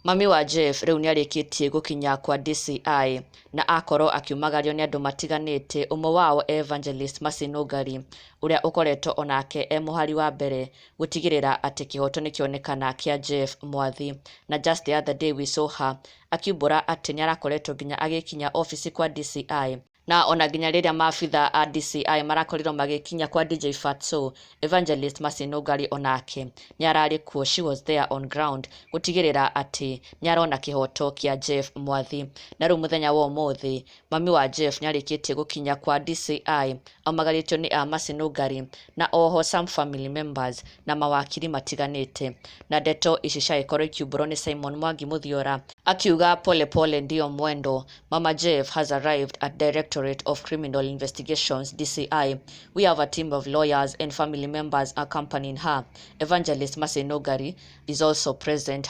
Mami wa Jeff rĩu nĩarĩkĩtie gũkinya kwa DCI na akorwo akiumagario nĩ andũ matiganĩte, ũmwe wao Evangelist Masinũngari ũrĩa ũkoretwo onake mũhari wa mbere gũtigĩrĩra atĩ kĩhoto nĩkĩonekana kĩa Jeff Mwathi. Na just the other day we saw her akiumbũra atĩ nĩarakoretwo nginya agĩkinya ofici kwa DCI, na ona nginya rĩrĩa maabitha a DCI marakorirwo magĩkinya kwa DJ Fatso, Evangelist Masinũngari onake nĩararĩ kuo. She was there on ground gũtigĩrĩra atĩ nĩarona kĩhoto kĩa Jeff Mwathi. Na rĩu mũthenya wa ũmũthĩ mami wa Jeff nĩarĩkĩtie gũkinya kwa DCI aumagarĩtio nĩ a Masinũngari na oho some family members na mawakiri matiganĩte. Na ndeto ici ciagĩkorwo ikiumbũrwo nĩ Simon Mwangi Mũthiora akiuga pole pole ndio mwendo. Mama Jeff has arrived at Directorate of Criminal Investigations DCI. We have a team of lawyers and family members accompanying her. Evangelist Masinũngari is also present.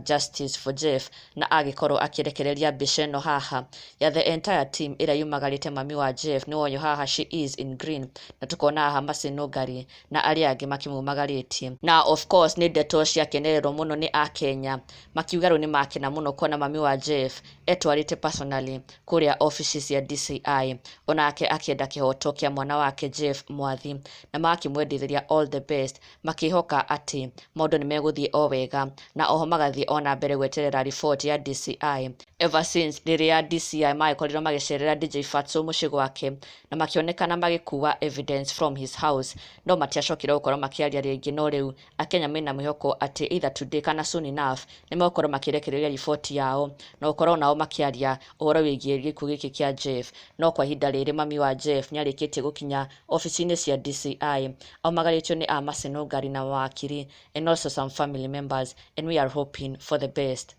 #Justice for Jeff na agĩkorwo akĩrekereria mbica ĩno haha ya the entire team ĩrĩa yumagarĩte mami wa Jeff. Nĩ wonyo haha she is in green na tukona haha Masinũngari na arĩa angĩ makimumagarĩtie. Na of course nĩ ndeto ciakenererwo mũno nĩ Akenya makiuga rĩu nĩ makena mũno kuona mami wa Jeff etwarĩte personally kũrĩa offices cia DCI onake akĩenda kĩhoto kĩa mwana wake Jeff Mwathi na makĩmwendithĩria all the best, makĩhoka atĩ maũndũ nĩ megũthiĩ o wega na oho magathiĩ ona mbere gweterera report ya DCI. Ever since rĩrĩa DCI magĩkorirwo magĩcerera DJ Fatso mũciĩ gwake na makĩonekana magĩkua evidence from his house, no matiacokire gũkorwo makĩaria rĩngĩ. No rĩu Akenya mena mwĩhoko atĩ either today kana soon enough nĩ megũkorwo makĩrekereria report yao na gũkorwo nao makĩaria ũhoro wĩgiĩ gĩkuũ gĩkĩ kĩa Jeff. No kwa ihinda rĩrĩ mami wa Jeff nĩarĩkĩtie gũkinya ofici-inĩ cia DCI aumagarĩtio nĩ a Masinũngari na Mawakiri and also some family members, and we are hoping for the best.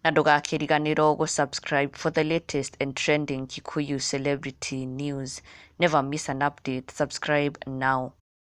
Na ndũgakĩriganĩrwo gũsubscribe for the latest and trending Kikuyu celebrity news. Never miss an update. Subscribe now.